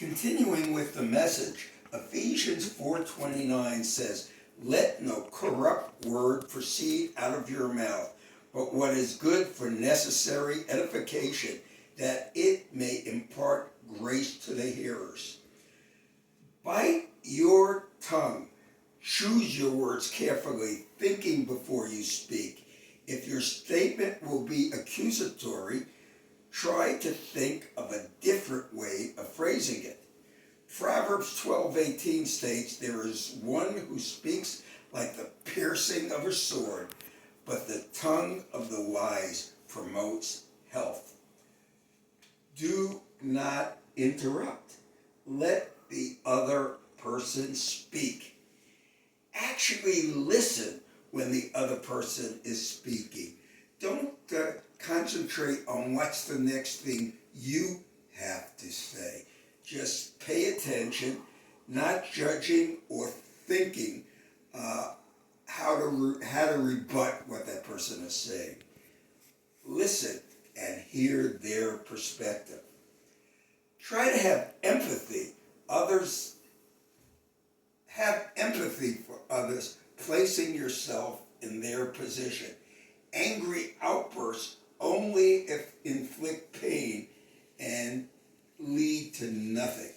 Continuing with the message, Ephesians 4:29 says, "Let no corrupt word proceed out of your mouth, but what is good for necessary edification, that it may impart grace to the hearers." Bite your tongue. Choose your words carefully, thinking before you speak. If your statement will be accusatory, try to think of a different way of phrasing it. Proverbs 12:18 states, "There is one who speaks like the piercing of a sword, but the tongue of the wise promotes health." Do not interrupt. Let the other person speak. Actually listen when the other person is speaking. Don't concentrate on what's the next thing you have to say. Just pay attention, not judging or thinking how to rebut what that person is saying. Listen and hear their perspective. Try to have empathy. Have empathy for others, placing yourself in their position. Angry outbursts only inflict pain and lead to nothing.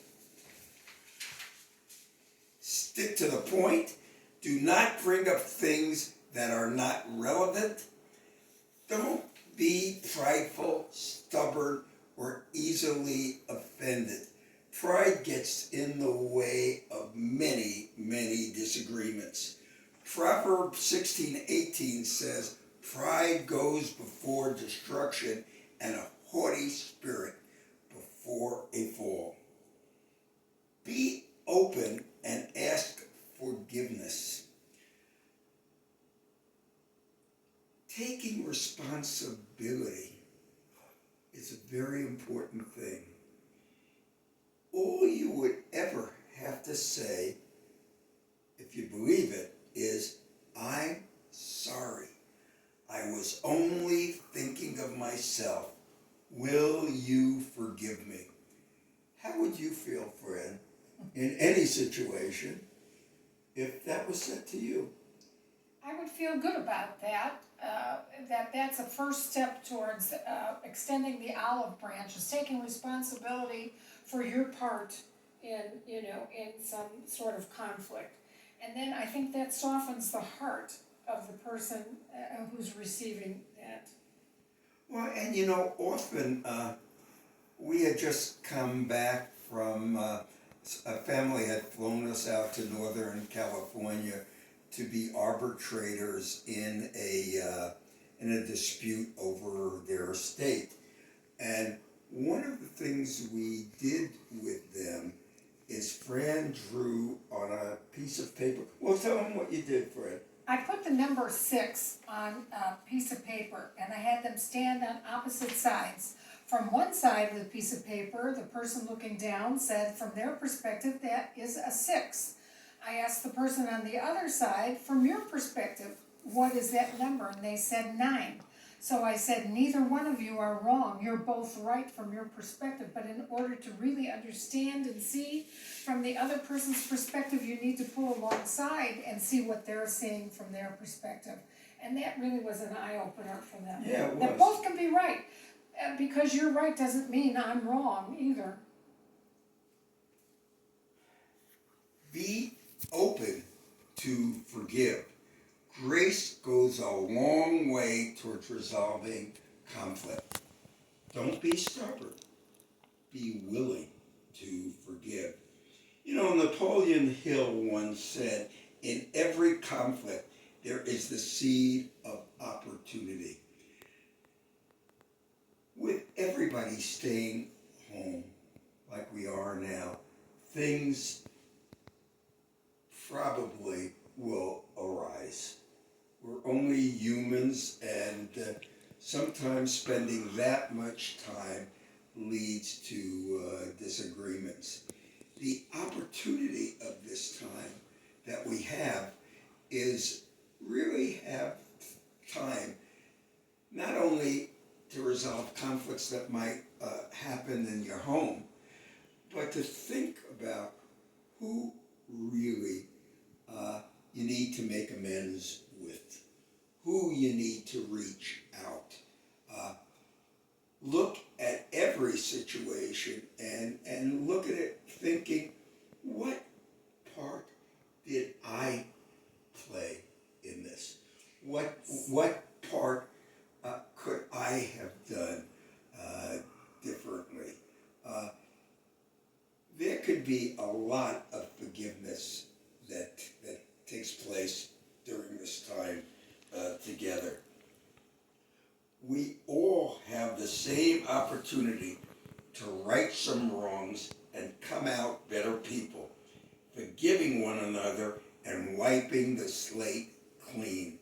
Stick to the point. Do not bring up things that are not relevant. Don't be prideful, stubborn, or easily offended. Pride gets in the way of many, many disagreements. Proverbs 16:18 says, "Pride goes before destruction, and a haughty spirit before a fall." Be open and ask forgiveness. Taking responsibility is a very important thing. All you would ever have to say, if you believe it, is, "I'm sorry. I was only thinking of myself. Will you forgive me?" How would you feel, friend, in any situation, if that was said to you? I would feel good about that. That's a first step towards extending the olive branch, is taking responsibility for your part in some sort of conflict. And then I think that softens the heart of the person who's receiving that. Well, and often we had just come back from, a family had flown us out to Northern California to be arbitrators in a dispute over their estate. And one of the things we did with them is Fran drew on a piece of paper. Well, tell them what you did, Fran. I put the number 6 on a piece of paper, and I had them stand on opposite sides. From one side of the piece of paper, the person looking down said, from their perspective, that is a 6. I asked the person on the other side, from your perspective, what is that number? And they said 9. So I said, neither one of you are wrong. You're both right from your perspective. But in order to really understand and see from the other person's perspective, you need to pull alongside and see what they're seeing from their perspective. And that really was an eye-opener for them. Yeah, it was. That both can be right. Because you're right doesn't mean I'm wrong either. Be open to forgive. Grace goes a long way towards resolving conflict. Don't be stubborn. Be willing to forgive. Napoleon Hill once said, "In every conflict, there is the seed of opportunity." With everybody staying home like we are now, things probably will arise. We're only humans, and sometimes spending that much time leads to disagreements. The opportunity of this time that we have is really have time not only to resolve conflicts that might happen in your home, but but to think about who really you need to make amends with, who you need to reach out. Look at every situation and look at it thinking, what part did I play in this? What part could I have done differently? There could be a lot of forgiveness that takes place during this time together. We all have the same opportunity to right some wrongs and come out better people, forgiving one another and wiping the slate clean.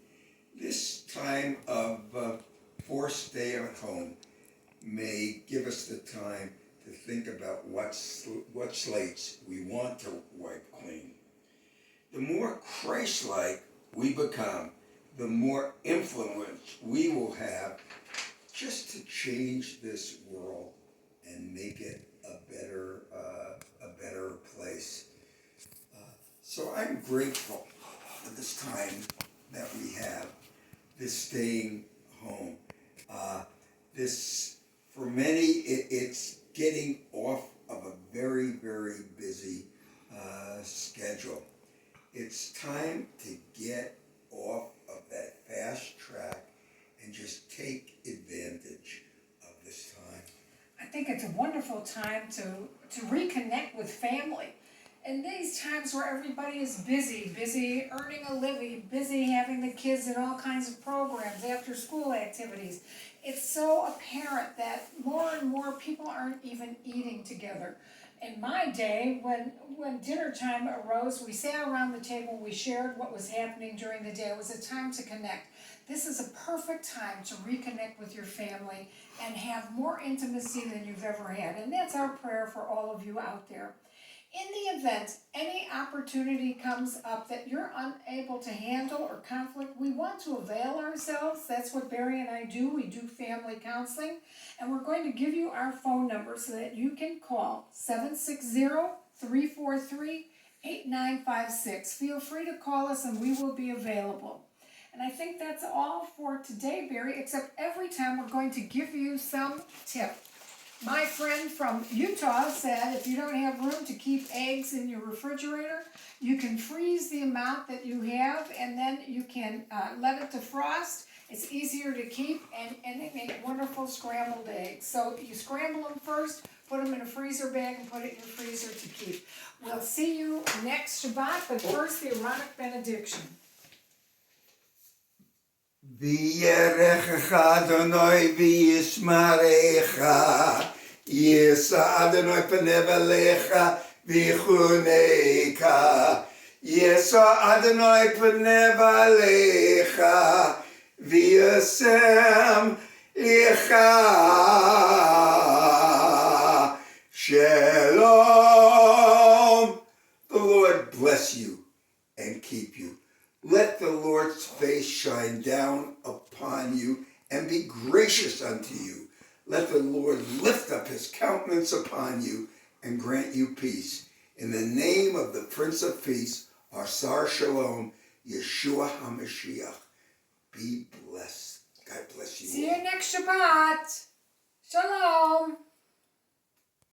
This time of forced stay at home may give us the time to think about what slates we want to wipe clean. The more Christ-like we become, the more influence we will have just to change this world and make it a better place. So I'm grateful for this time that we have, this staying home. This, for many, it's getting off of a very, very busy schedule. It's time to get off of that fast track and just take advantage of this time. I think it's a wonderful time to reconnect with family. In these times where everybody is busy earning a living, busy having the kids in all kinds of programs, after school activities, it's so apparent that more and more people aren't even eating together. In my day, when dinner time arose, we sat around the table, we shared what was happening during the day. It was a time to connect. This is a perfect time to reconnect with your family and have more intimacy than you've ever had. And that's our prayer for all of you out there. In the event any opportunity comes up that you're unable to handle or conflict, we want to avail ourselves. That's what Barry and I do. We do family counseling. And we're going to give you our phone number so that you can call 760-343-8956. Feel free to call us and we will be available. And I think that's all for today, Barry, except every time we're going to give you some tip. My friend from Utah said if you don't have room to keep eggs in your refrigerator, you can freeze the amount that you have and then you can let it defrost. It's easier to keep and they make wonderful scrambled eggs. So you scramble them first, put them in a freezer bag and put it in your freezer to keep. We'll see you next Shabbat, but first the Aaronic benediction. V'yerechecha Adonai v'yishmarecha, Yisa Adonai p'nev alecha v'chuneika, Yisa Adonai p'nev alecha v'yasem lecha. Shalom. The Lord bless you and keep you. Let the Lord's face shine down upon you and be gracious unto you. Let the Lord lift up his countenance upon you and grant you peace. In the name of the Prince of Peace, our Sar Shalom, Yeshua HaMashiach. Be blessed. God bless you. See you next Shabbat. Shalom.